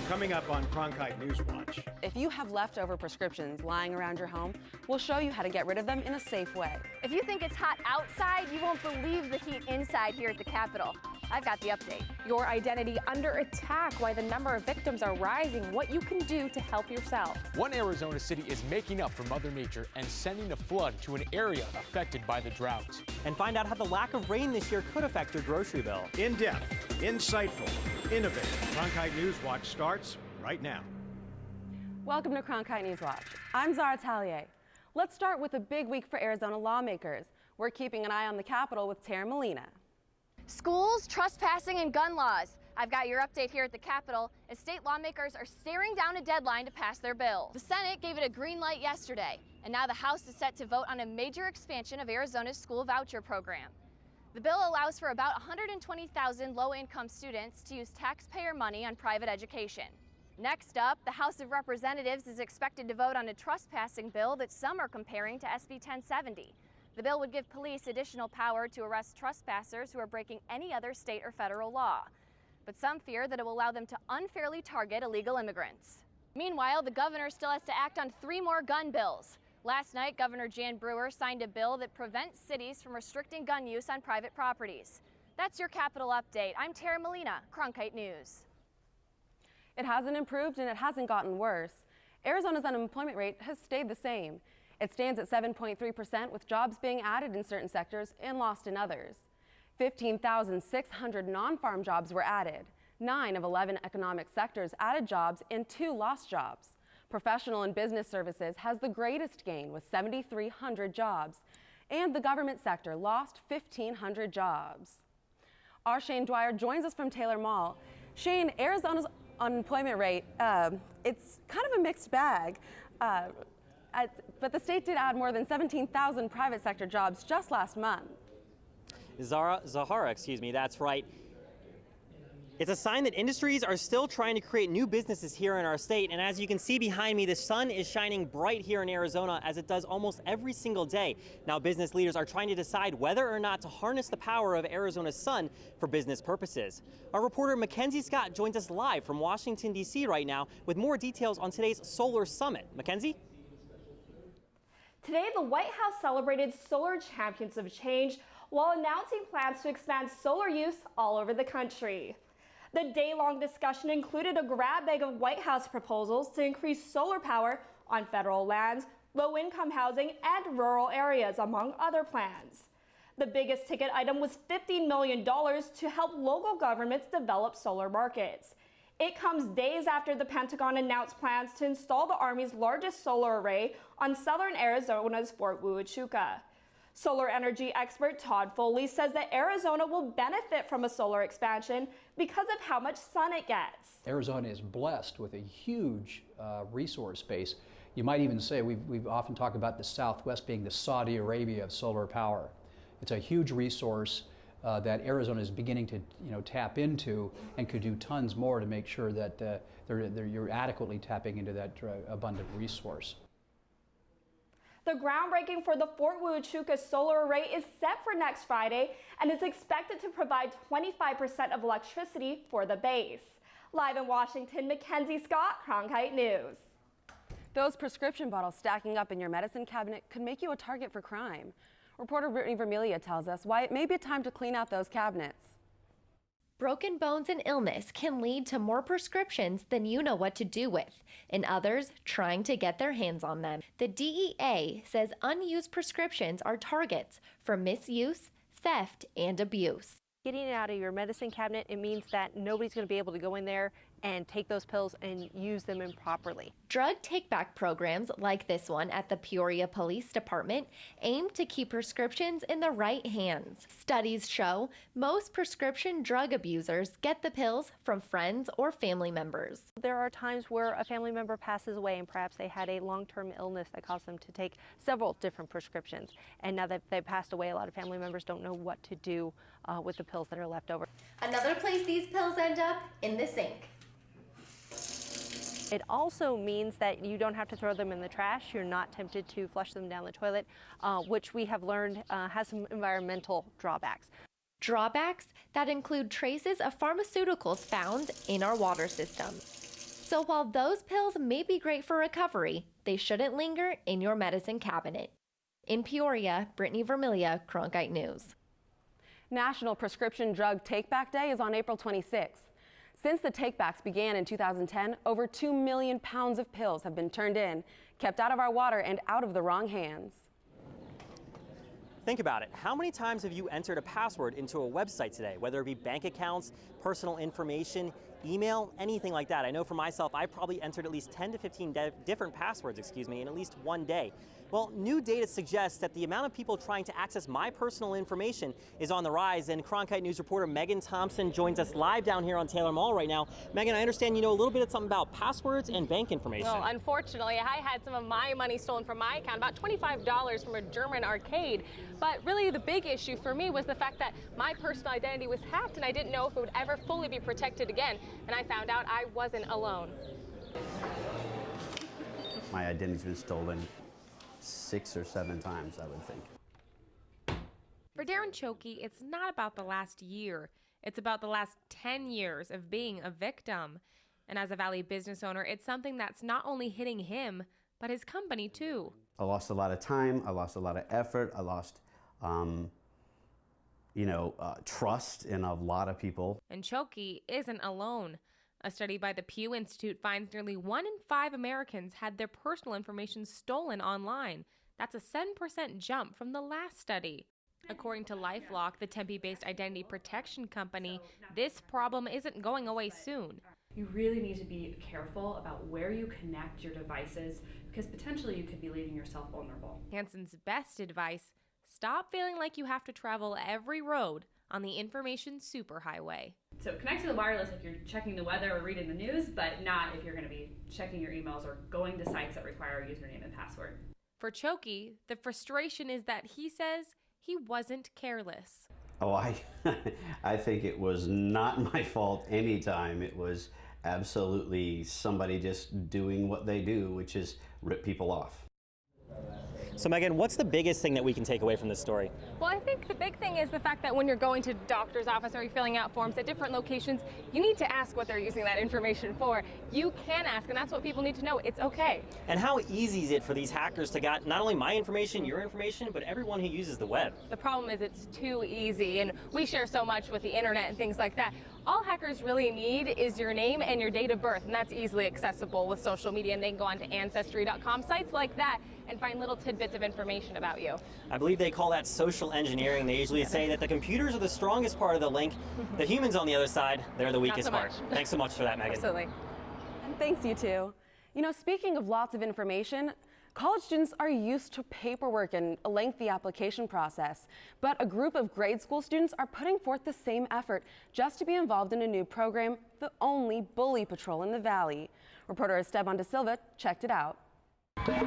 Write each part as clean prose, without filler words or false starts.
Coming up on Cronkite NewsWatch. If you have leftover prescriptions lying around your home, we'll show you how to get rid of them in a safe way. If you think it's hot outside, you won't believe the heat inside here at the Capitol. I've got the update. Your identity under attack, why the number of victims are rising, what you can do to help yourself. One Arizona city is making up for Mother Nature and sending a flood to an area affected by the drought. And find out how the lack of rain this year could affect your grocery bill. In-depth, insightful, innovative. Cronkite NewsWatch starts right now. Welcome to Cronkite NewsWatch. I'm Zara Tallier. Let's start with a big week for Arizona lawmakers. We're keeping an eye on the Capitol with Tara Molina. Schools, trespassing, and gun laws. I've got your update here at the Capitol as state lawmakers are staring down a deadline to pass their bill. The Senate gave it a green light yesterday, and now the House is set to vote on a major expansion of Arizona's school voucher program. The bill allows for about 120,000 low-income students to use taxpayer money on private education. Next up, the House of Representatives is expected to vote on a trespassing bill that some are comparing to SB 1070. The bill would give police additional power to arrest trespassers who are breaking any other state or federal law. But some fear that it will allow them to unfairly target illegal immigrants. Meanwhile, the governor still has to act on 3 more gun bills. Last night, Governor Jan Brewer signed a bill that prevents cities from restricting gun use on private properties. That's your Capitol update. I'm Tara Molina, Cronkite News. It hasn't improved and it hasn't gotten worse. Arizona's unemployment rate has stayed the same. It stands at 7.3%, with jobs being added in certain sectors and lost in others. 15,600 non-farm jobs were added. 9 of 11 economic sectors added jobs and 2 lost jobs. Professional and business services has the greatest gain with 7,300 jobs. And the government sector lost 1,500 jobs. Our Shane Dwyer joins us from Taylor Mall. Shane, Arizona's unemployment rate, it's kind of a mixed bag. But the state did add more than 17,000 private sector jobs just last month. Zahara, that's right. It's a sign that industries are still trying to create new businesses here in our state. And as you can see behind me, the sun is shining bright here in Arizona, as it does almost every single day. Now, business leaders are trying to decide whether or not to harness the power of Arizona's sun for business purposes. Our reporter Mackenzie Scott joins us live from Washington, D.C. right now with more details on today's Solar Summit. Mackenzie? Today, the White House celebrated Solar Champions of Change while announcing plans to expand solar use all over the country. The day-long discussion included a grab bag of White House proposals to increase solar power on federal lands, low-income housing, and rural areas, among other plans. The biggest ticket item was $50 million to help local governments develop solar markets. It comes days after the Pentagon announced plans to install the Army's largest solar array on southern Arizona's Fort Huachuca. Solar energy expert Todd Foley says that Arizona will benefit from a solar expansion because of how much sun it gets. Arizona is blessed with a huge resource base. You might even say we've often talked about the Southwest being the Saudi Arabia of solar power. It's a huge resource that Arizona is beginning to tap into, and could do tons more to make sure that you're adequately tapping into that abundant resource. The groundbreaking for the Fort Huachuca solar array is set for next Friday and is expected to provide 25% of electricity for the base. Live in Washington, Mackenzie Scott, Cronkite News. Those prescription bottles stacking up in your medicine cabinet could make you a target for crime. Reporter Brittany Vermilia tells us why it may be time to clean out those cabinets. Broken bones and illness can lead to more prescriptions than you know what to do with, and others trying to get their hands on them. The DEA says unused prescriptions are targets for misuse, theft, and abuse. Getting it out of your medicine cabinet, it means that nobody's going to be able to go in there and take those pills and use them improperly. Drug take-back programs like this one at the Peoria Police Department aim to keep prescriptions in the right hands. Studies show most prescription drug abusers get the pills from friends or family members. There are times where a family member passes away and perhaps they had a long-term illness that caused them to take several different prescriptions. And now that they've passed away, a lot of family members don't know what to do with the pills that are left over. Another place these pills end up, in the sink. It also means that you don't have to throw them in the trash. You're not tempted to flush them down the toilet, which we have learned has some environmental drawbacks. Drawbacks that include traces of pharmaceuticals found in our water system. So while those pills may be great for recovery, they shouldn't linger in your medicine cabinet. In Peoria, Brittany Vermilia, Cronkite News. National Prescription Drug Take-Back Day is on April 26th. Since the take-backs began in 2010, over 2 million pounds of pills have been turned in, kept out of our water and out of the wrong hands. Think about it. How many times have you entered a password into a website today, whether it be bank accounts, personal information, email, anything like that? I know for myself, I probably entered at least 10 to 15 different passwords, in at least one day. Well, new data suggests that the amount of people trying to access my personal information is on the rise, and Cronkite News reporter Megan Thompson joins us live down here on Taylor Mall right now. Megan, I understand you know a little bit of something about passwords and bank information. Well, unfortunately, I had some of my money stolen from my account, about $25 from a German arcade. But really the big issue for me was the fact that my personal identity was hacked and I didn't know if it would ever fully be protected again. And I found out I wasn't alone. My identity's been stolen 6 or 7 times, I would think. For Darren Chokey, it's not about the last year. It's about the last 10 years of being a victim. And as a Valley business owner, it's something that's not only hitting him, but his company too. I lost a lot of time, I lost a lot of effort, I lost trust in a lot of people. And Chokey isn't alone. A study by the Pew Institute finds nearly 1 in 5 Americans had their personal information stolen online. That's a 7% jump from the last study. According to LifeLock, the Tempe-based identity protection company, this problem isn't going away soon. You really need to be careful about where you connect your devices because potentially you could be leaving yourself vulnerable. Hanson's best advice, stop feeling like you have to travel every road on the information superhighway. So connect to the wireless if you're checking the weather or reading the news, but not if you're going to be checking your emails or going to sites that require a username and password. For Chokey, the frustration is that he says he wasn't careless. Oh, I think it was not my fault anytime. It was absolutely somebody just doing what they do, which is rip people off. So Megan, what's the biggest thing that we can take away from this story? Well, I think the big thing is the fact that when you're going to doctor's office or you're filling out forms at different locations, you need to ask what they're using that information for. You can ask, and that's what people need to know. It's okay. And how easy is it for these hackers to get not only my information, your information, but everyone who uses the web? The problem is it's too easy, and we share so much with the internet and things like that. All hackers really need is your name and your date of birth, and that's easily accessible with social media, and they can go on to Ancestry.com, sites like that, and find little tidbits of information about you. I believe they call that social engineering. They usually say that the computers are the strongest part of the link. The humans on the other side, they're the weakest part. Thanks so much for that, Megan. Absolutely. And thanks, you two. You know, speaking of lots of information, college students are used to paperwork and a lengthy application process, but a group of grade school students are putting forth the same effort just to be involved in a new program, the only bully patrol in the Valley. Reporter Esteban Da Silva checked it out.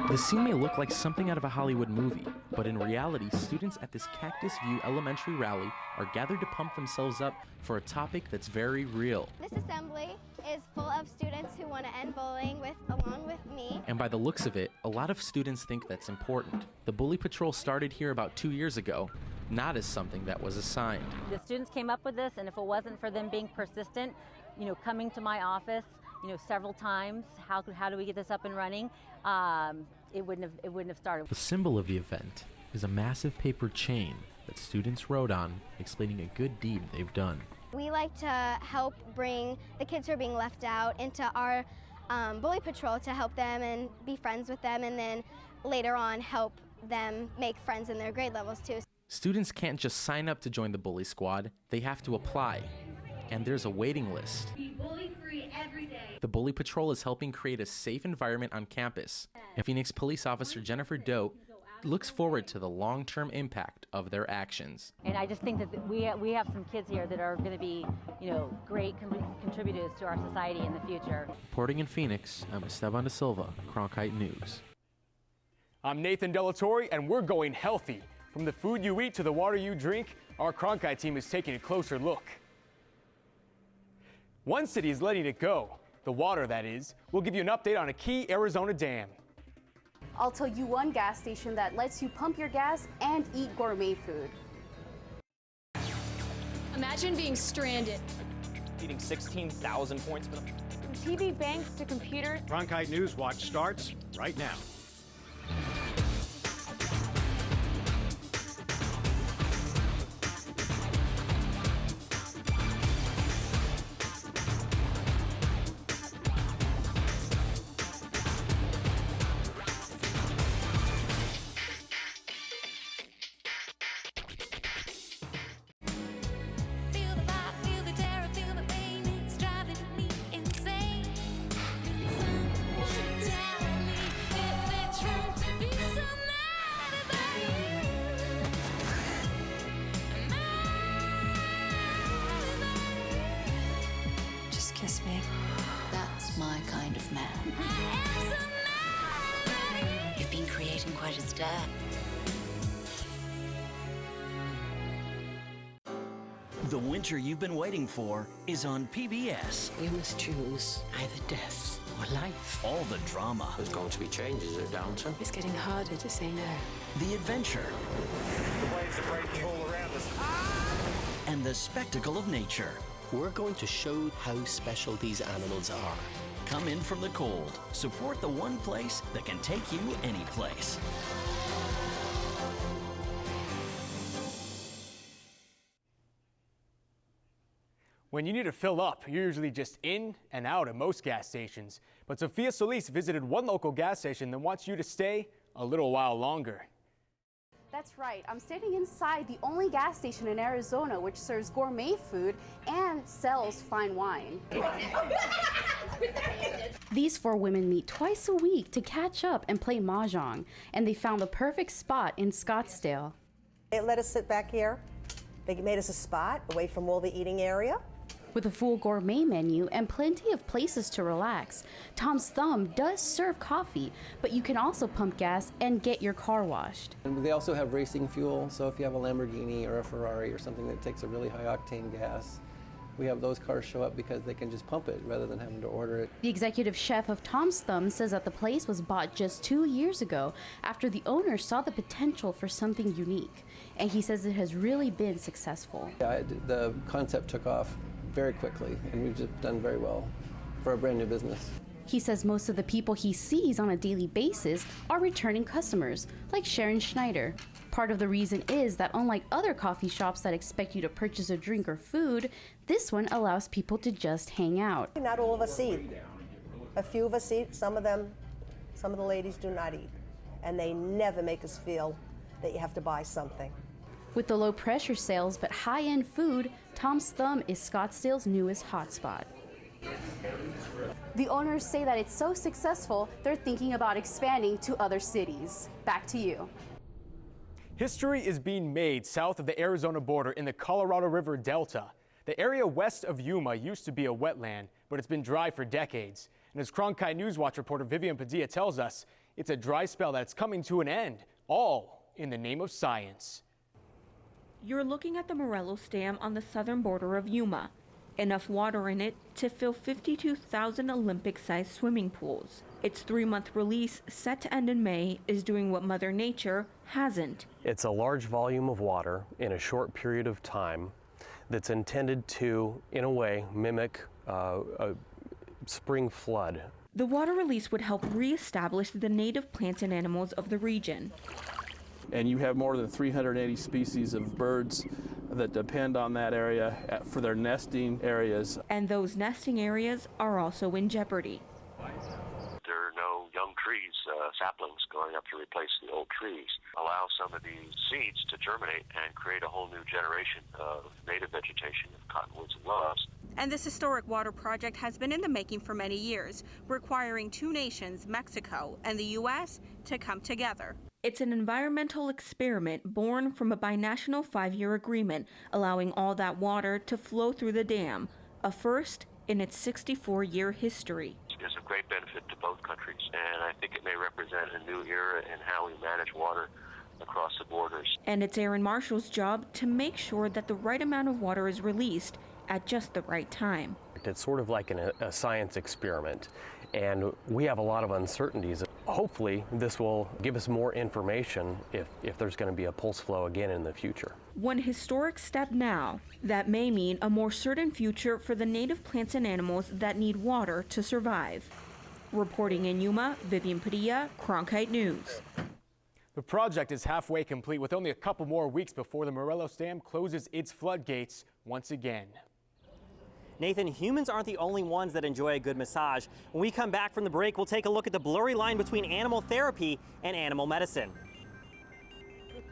The scene may look like something out of a Hollywood movie, but in reality, students at this Cactus View Elementary rally are gathered to pump themselves up for a topic that's very real. This assembly is full of students who want to end bullying along with me. And by the looks of it, a lot of students think that's important. The Bully Patrol started here about 2 years ago, not as something that was assigned. The students came up with this, and if it wasn't for them being persistent, coming to my office, several times, how do we get this up and running? It wouldn't have started. The symbol of the event is a massive paper chain that students wrote on, explaining a good deed they've done. We like to help bring the kids who are being left out into our bully patrol to help them and be friends with them, and then later on help them make friends in their grade levels too. Students can't just sign up to join the bully squad, they have to apply. And there's a waiting list. Be bully-free every day. The Bully Patrol is helping create a safe environment on campus. And Phoenix Police Officer Jennifer Doe looks forward to the long-term impact of their actions. And I just think that we have some kids here that are going to be, great contributors to our society in the future. Reporting in Phoenix, I'm Esteban Da Silva, Cronkite News. I'm Nathan Delatorre, and we're going healthy. From the food you eat to the water you drink, our Cronkite team is taking a closer look. One city is letting it go, the water that is. We'll give you an update on a key Arizona dam. I'll tell you one gas station that lets you pump your gas and eat gourmet food. Imagine being stranded feeding 16,000 points for them. From TV banks to computers. Cronkite NewsWatch starts right now. Just kiss me. That's my kind of man. You've been creating quite a stir. The winter you've been waiting for is on PBS. You must choose either death or life. All the drama. There's going to be changes at downturn. It's getting harder to say no. The adventure. The waves are breaking all around us. And the spectacle of nature. We're going to show how special these animals are. Come in from the cold. Support the one place that can take you any place. When you need to fill up, you're usually just in and out at most gas stations. But Sophia Solis visited one local gas station that wants you to stay a little while longer. That's right. I'm standing inside the only gas station in Arizona which serves gourmet food and sells fine wine. These four women meet twice a week to catch up and play mahjong, and they found the perfect spot in Scottsdale. They let us sit back here. They made us a spot away from all the eating area. With a full gourmet menu and plenty of places to relax, Tom's Thumb does serve coffee, but you can also pump gas and get your car washed. And they also have racing fuel, so if you have a Lamborghini or a Ferrari or something that takes a really high octane gas, we have those cars show up because they can just pump it rather than having to order it. The executive chef of Tom's Thumb says that the place was bought just 2 years ago after the owner saw the potential for something unique, and he says it has really been successful. Yeah, the concept took off very quickly, and we've just done very well for a brand new business. He says most of the people he sees on a daily basis are returning customers, like Sharon Schneider. Part of the reason is that unlike other coffee shops that expect you to purchase a drink or food, this one allows people to just hang out. Not all of us eat. A few of us eat, some of the ladies do not eat. And they never make us feel that you have to buy something. With the low pressure sales but high-end food, Tom's Thumb is Scottsdale's newest hotspot. The owners say that it's so successful, they're thinking about expanding to other cities. Back to you. History is being made south of the Arizona border in the Colorado River Delta. The area west of Yuma used to be a wetland, but it's been dry for decades. And as Cronkite NewsWatch reporter Vivian Padilla tells us, it's a dry spell that's coming to an end, all in the name of science. You're looking at the Morelos Dam on the southern border of Yuma. Enough water in it to fill 52,000 Olympic-sized swimming pools. Its 3-month release, set to end in May, is doing what Mother Nature hasn't. It's a large volume of water in a short period of time that's intended to, in a way, mimic a spring flood. The water release would help reestablish the native plants and animals of the region. And you have more than 380 species of birds that depend on that area for their nesting areas. And those nesting areas are also in jeopardy. There are no young trees, saplings going up to replace the old trees. Allow some of these seeds to germinate and create a whole new generation of native vegetation of cottonwoods and willows. And this historic water project has been in the making for many years, requiring two nations, Mexico and the U.S., to come together. It's an environmental experiment born from a binational 5-year agreement, allowing all that water to flow through the dam, a first in its 64-year history. There's a great benefit to both countries, and I think it may represent a new era in how we manage water across the borders. And it's Aaron Marshall's job to make sure that the right amount of water is released at just the right time. It's sort of like a science experiment, and we have a lot of uncertainties. hopefully this will give us more information if there's going to be a pulse flow again in the future. One historic step now that may mean a more certain future for the native plants and animals that need water to survive. Reporting in Yuma, Vivian Padilla, Cronkite News. The project is halfway complete with only a couple more weeks before the Morelos Dam closes its floodgates once again. Nathan, humans aren't the only ones that enjoy a good massage. When we come back from the break, we'll take a look at the blurry line between animal therapy and animal medicine.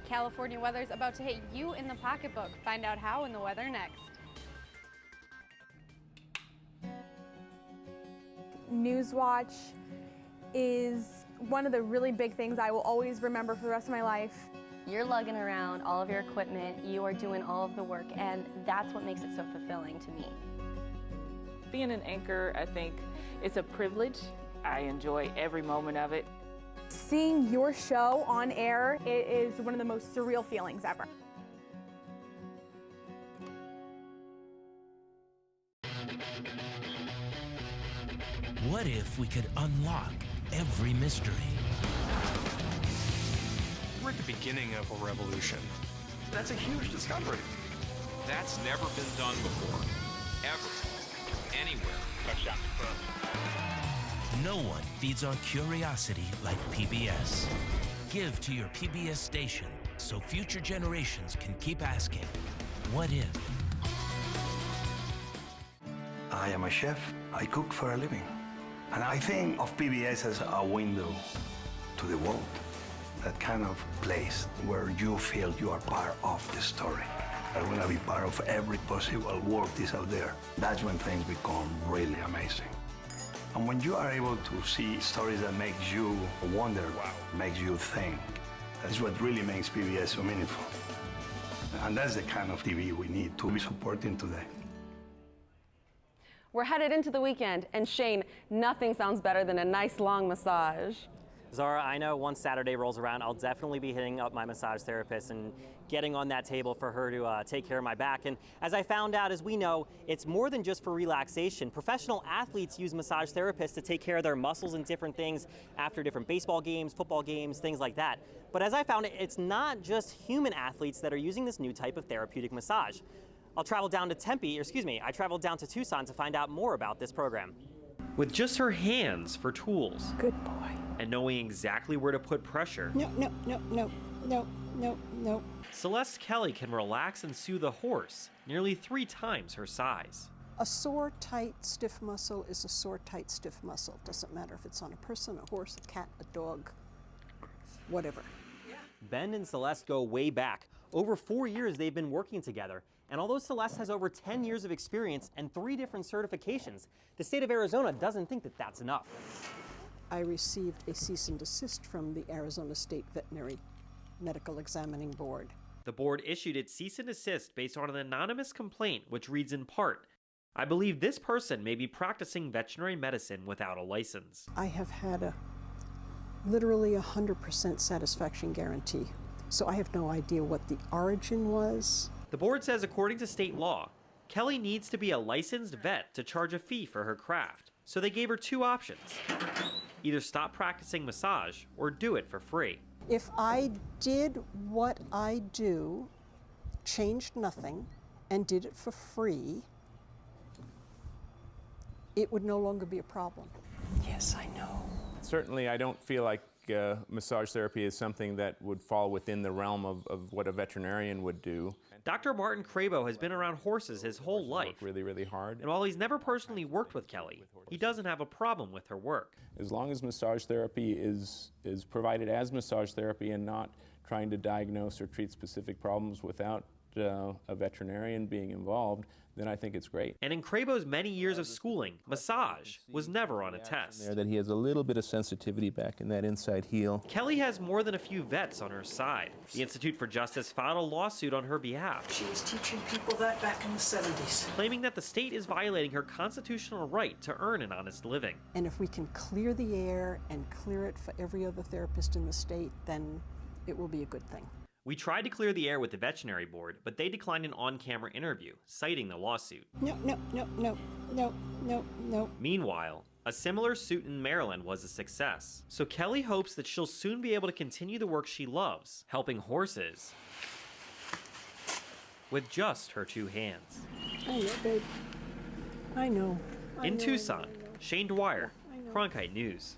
California weather's about to hit you in the pocketbook. Find out how in the weather next. NewsWatch is one of the really big things I will always remember for the rest of my life. You're lugging around all of your equipment, you are doing all of the work, and that's what makes it so fulfilling to me. Being an anchor, I think it's a privilege. I enjoy every moment of it. Seeing your show on air, it is one of the most surreal feelings ever. What if we could unlock every mystery? We're at the beginning of a revolution. That's a huge discovery. That's never been done before, ever, anywhere. Touchdown. No one feeds on curiosity like PBS. Give to your PBS station so future generations can keep asking, what if? I am a chef. I cook for a living. And I think of PBS as a window to the world. That kind of place where you feel you are part of the story. I want to be part of every possible world is out there. That's when things become really amazing. And when you are able to see stories that make you wonder, makes you think, that's what really makes PBS so meaningful. And that's the kind of TV we need to be supporting today. We're headed into the weekend, and Shane, nothing sounds better than a nice long massage. Zara, I know once Saturday rolls around, I'll definitely be hitting up my massage therapist and getting on that table for her to take care of my back. And as I found out, as we know, it's more than just for relaxation. Professional athletes use massage therapists to take care of their muscles and different things after different baseball games, football games, things like that. But as I found it, it's not just human athletes that are using this new type of therapeutic massage. I traveled down to Tucson to find out more about this program. With just her hands for tools. Good boy. And knowing exactly where to put pressure. No. Celeste Kelly can relax and soothe a horse nearly 3 times her size. A sore, tight, stiff muscle is a sore, tight, stiff muscle. Doesn't matter if it's on a person, a horse, a cat, a dog, whatever. Ben and Celeste go way back. Over 4 years they've been working together. And although Celeste has over 10 years of experience and 3 different certifications, the state of Arizona doesn't think that that's enough. I received a cease and desist from the Arizona State Veterinary Medical Examining Board. The board issued its cease and desist based on an anonymous complaint, which reads in part, I believe this person may be practicing veterinary medicine without a license. I have had a literally 100% satisfaction guarantee, so I have no idea what the origin was. The board says according to state law, Kelly needs to be a licensed vet to charge a fee for her craft. So they gave her 2 options. Either stop practicing massage or do it for free. If I did what I do, changed nothing, and did it for free, it would no longer be a problem. Yes, I know. Certainly, I don't feel like massage therapy is something that would fall within the realm of what a veterinarian would do. Dr. Martin Crabo has been around horses his whole life. Really, really hard. And while he's never personally worked with Kelly, he doesn't have a problem with her work. As long as massage therapy is provided as massage therapy and not trying to diagnose or treat specific problems without a veterinarian being involved, then I think it's great. And in Crabo's many years of schooling, massage was never on a test. There that he has a little bit of sensitivity back in that inside heel. Kelly has more than a few vets on her side. The Institute for Justice filed a lawsuit on her behalf. She was teaching people that back in the 70s. Claiming that the state is violating her constitutional right to earn an honest living. And if we can clear the air and clear it for every other therapist in the state, then it will be a good thing. We tried to clear the air with the veterinary board, but they declined an on-camera interview, citing the lawsuit. No. Meanwhile, A similar suit in Maryland was a success, so Kelly hopes that she'll soon be able to continue the work she loves, helping horses, with just her 2 hands. I know, babe. I know. In Tucson, Shane Dwyer, Cronkite News.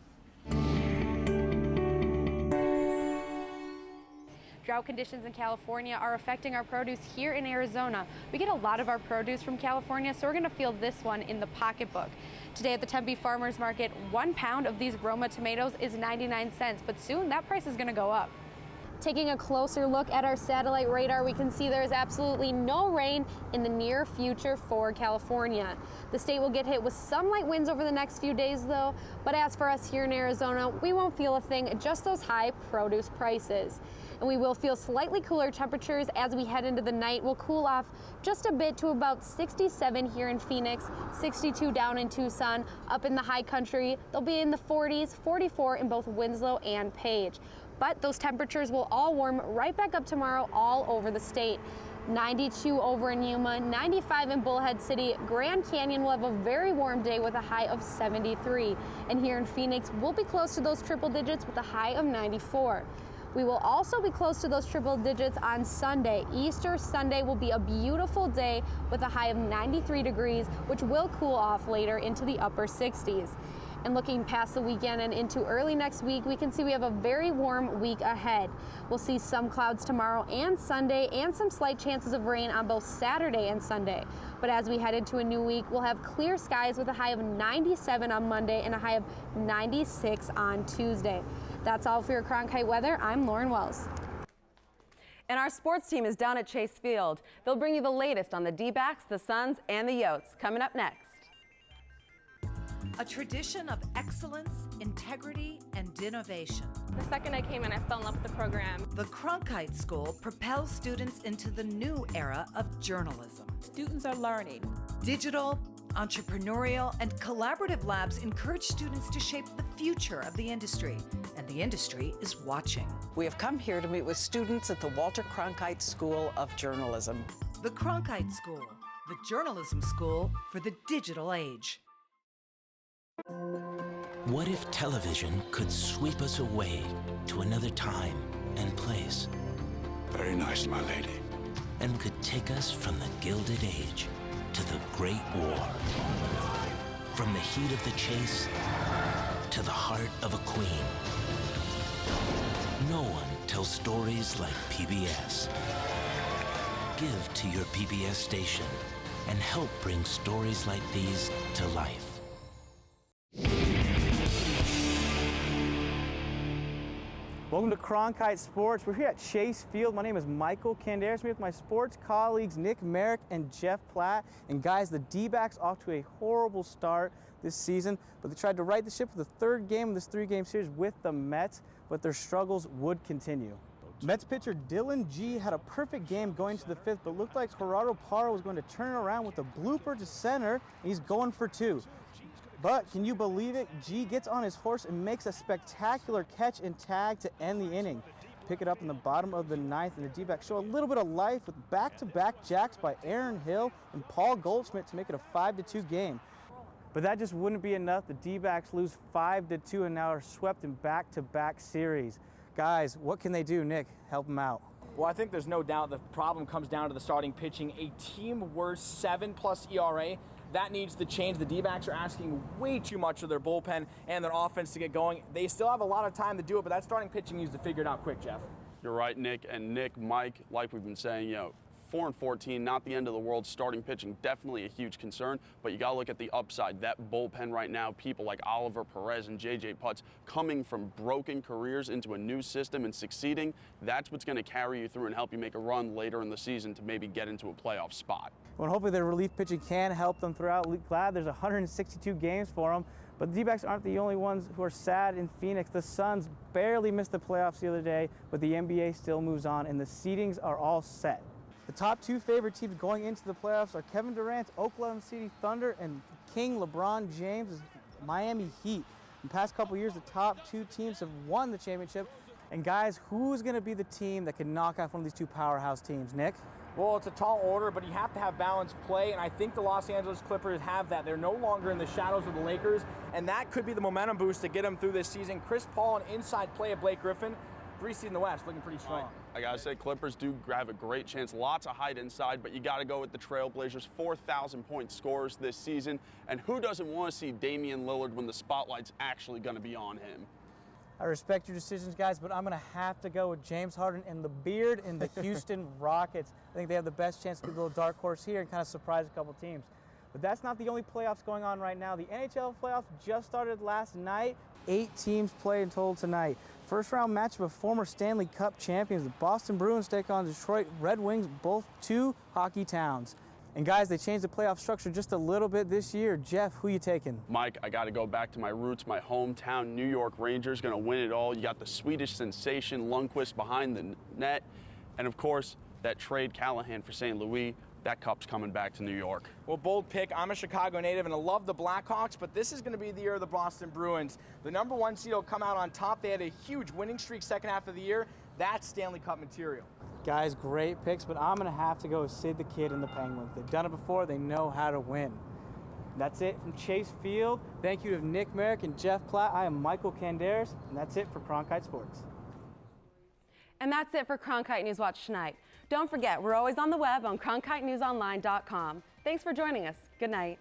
Drought conditions in California are affecting our produce here in Arizona. We get a lot of our produce from California, so we're going to feel this one in the pocketbook. Today at the Tempe Farmers Market, 1 pound of these Roma tomatoes is 99 cents, but soon that price is going to go up. Taking a closer look at our satellite radar, we can see there is absolutely no rain in the near future for California. The state will get hit with some light winds over the next few days though, but as for us here in Arizona, we won't feel a thing, just those high produce prices. And we will feel slightly cooler temperatures as we head into the night. We'll cool off just a bit to about 67 here in Phoenix, 62 down in Tucson. Up in the high country, they'll be in the 40s, 44 in both Winslow and Page. But those temperatures will all warm right back up tomorrow all over the state. 92 over in Yuma, 95 in Bullhead City. Grand Canyon will have a very warm day with a high of 73. And here in Phoenix, we'll be close to those triple digits with a high of 94. We will also be close to those triple digits on Sunday. Easter Sunday will be a beautiful day with a high of 93 degrees, which will cool off later into the upper 60s. And looking past the weekend and into early next week, we can see we have a very warm week ahead. We'll see some clouds tomorrow and Sunday and some slight chances of rain on both Saturday and Sunday. But as we head into a new week, we'll have clear skies with a high of 97 on Monday and a high of 96 on Tuesday. That's all for your Cronkite weather. I'm Lauren Wells. And our sports team is down at Chase Field. They'll bring you the latest on the D-backs, the Suns, and the Yotes coming up next. A tradition of excellence, integrity, and innovation. The second I came in, I fell in love with the program. The Cronkite School propels students into the new era of journalism. Students are learning. Digital, entrepreneurial, and collaborative labs encourage students to shape the future of the industry, and the industry is watching. We have come here to meet with students at the Walter Cronkite School of Journalism. The Cronkite School, the journalism school for the digital age. What if television could sweep us away to another time and place? Very nice, my lady. And could take us from the Gilded Age to the Great War. From the heat of the chase to the heart of a queen. No one tells stories like PBS. Give to your PBS station and help bring stories like these to life. Welcome to Cronkite Sports. We're here at Chase Field. My name is Michael Candares. I'm with my sports colleagues Nick Merrick and Jeff Platt. And guys, the D-backs off to a horrible start this season, but they tried to right the ship for the third game of this 3-game series with the Mets, but their struggles would continue. Mets pitcher Dylan G had a perfect game going to the 5th, but looked like Gerardo Parra was going to turn it around with a blooper to center, and he's going for 2. But can you believe it? G gets on his horse and makes a spectacular catch and tag to end the inning. Pick it up in the bottom of the 9th, and the D-backs show a little bit of life with back-to-back jacks by Aaron Hill and Paul Goldschmidt to make it a 5-2 game. But that just wouldn't be enough. The D-backs lose 5-2 and now are swept in back-to-back series. Guys, what can they do? Nick, help them out. Well, I think there's no doubt the problem comes down to the starting pitching. A team-worst 7+ ERA. That needs to change. The D-backs are asking way too much of their bullpen and their offense to get going. They still have a lot of time to do it, but that starting pitching needs to figure it out quick, Jeff. You're right, Nick. And Nick, Mike, like we've been saying, 4-14, not the end of the world. Starting pitching, definitely a huge concern, but you got to look at the upside. That bullpen right now, people like Oliver Perez and J.J. Putz coming from broken careers into a new system and succeeding, that's what's going to carry you through and help you make a run later in the season to maybe get into a playoff spot. Well, hopefully their relief pitching can help them throughout. Glad there's 162 games for them, but the D-backs aren't the only ones who are sad in Phoenix. The Suns barely missed the playoffs the other day, but the NBA still moves on, and the seedings are all set. The top 2 favorite teams going into the playoffs are Kevin Durant's Oklahoma City Thunder and King LeBron James' Miami Heat. In the past couple years, the top 2 teams have won the championship. And guys, who's going to be the team that can knock off one of these 2 powerhouse teams? Nick? Well, it's a tall order, but you have to have balanced play, and I think the Los Angeles Clippers have that. They're no longer in the shadows of the Lakers, and that could be the momentum boost to get them through this season. Chris Paul and inside play of Blake Griffin, 3 seed in the West, looking pretty strong. I gotta say, Clippers do have a great chance. Lots of height inside, but you gotta go with the Trailblazers. 4,000-point scorers this season, and who doesn't want to see Damian Lillard when the spotlight's actually gonna be on him? I respect your decisions, guys, but I'm going to have to go with James Harden and the beard and the Houston Rockets. I think they have the best chance to be a little dark horse here and kind of surprise a couple teams. But that's not the only playoffs going on right now. The NHL playoffs just started last night. 8 teams play in total tonight. First round match of a former Stanley Cup champions. The Boston Bruins take on Detroit Red Wings, both 2 hockey towns. And guys, they changed the playoff structure just a little bit this year. Jeff, who you taking? Mike, I got to go back to my roots, my hometown, New York Rangers, going to win it all. You got the Swedish sensation, Lundqvist behind the net. And of course, that trade Callahan for St. Louis, that cup's coming back to New York. Well, bold pick. I'm a Chicago native and I love the Blackhawks, but this is going to be the year of the Boston Bruins. The #1 seed will come out on top. They had a huge winning streak second half of the year. That's Stanley Cup material. Guys, great picks, but I'm going to have to go with Sid the Kid and the Penguins. They've done it before. They know how to win. That's it from Chase Field. Thank you to Nick Merrick and Jeff Platt. I am Michael Canderas, and that's it for Cronkite Sports. And that's it for Cronkite NewsWatch tonight. Don't forget, we're always on the web on CronkiteNewsOnline.com. Thanks for joining us. Good night.